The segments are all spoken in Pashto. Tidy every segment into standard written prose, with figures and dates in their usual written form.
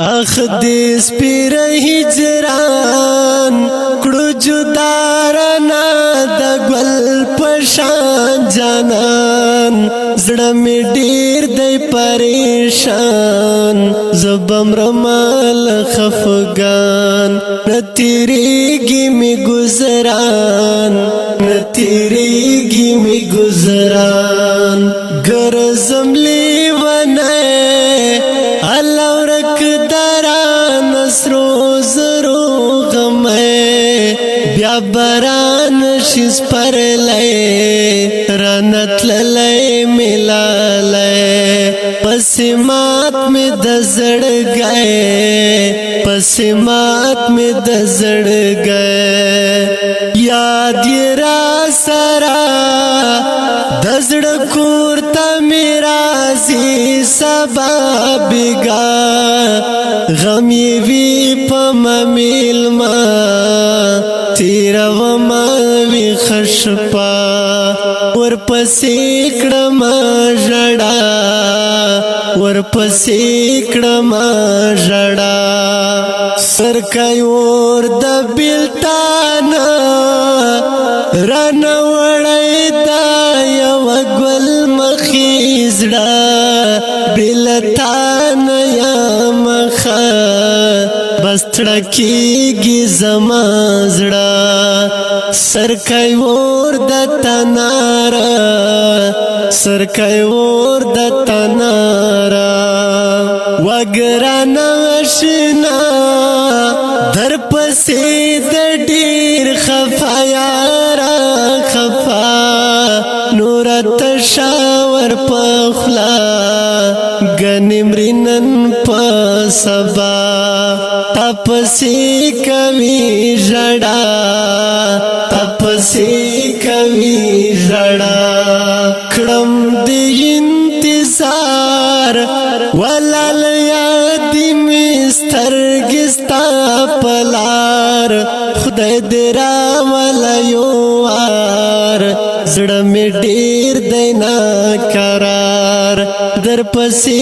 اخ دې سپیر هجران کړو جدارنا د ګل پشان جانان زړه می ډیر دی پریشان زبم رمال خفغان نتیریږي می گزاران نتیریږي می گزاران ګرځم لیونه الله ورک دران سرو زرو غمه بیا بران شس پر لای رانت لای ملالای پسمات می د زړ گئے پسمات می د زړ گئے یاد را سرا د زړ کور ته میرا زی سبا بگا غم وی پم میلما تیرا وما وی خشپا ورپسې کړم ژړا ورپسې کړم ژړا سرکای ور د بلتان رن وړای دا یو ګل مخیزړه بلتان یا مخه بستړه کیږي زما زړه سرکای ور د تنارا سرکای ور د تنارا وګران وشنا در پسې د ډیر خفایارا خفا نور تشاور پخلا غنمرنن پسبا تپسی کوي ژړا تپسی کوي ژړا کړم دې انتظار ولل یاد مسترګستا پلار خدای دې را ولایو وار زړه می ډیر دینا قرار در پسې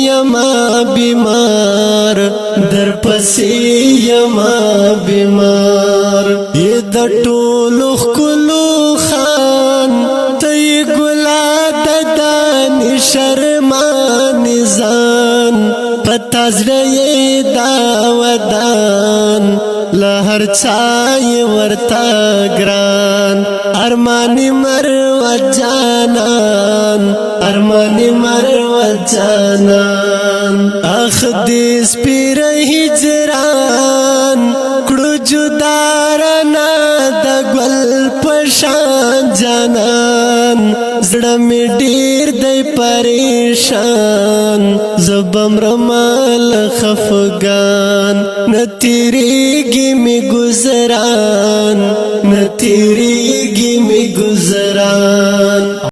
یما بیمار در پسې یما بیمار یې د ټولو خلو خان ته ګلا د دان شرمان ځان پتا زړه دا ودان لهر چای ورتا ګران ارمانی مرو جانان ارمانی مرو جانان اخ دې سپیر هجران کړو جدارنا د ګل پشان جانان زړه می ډیر دی پریشان زبم رمال خفغان نتیریږي می گزاران نتیری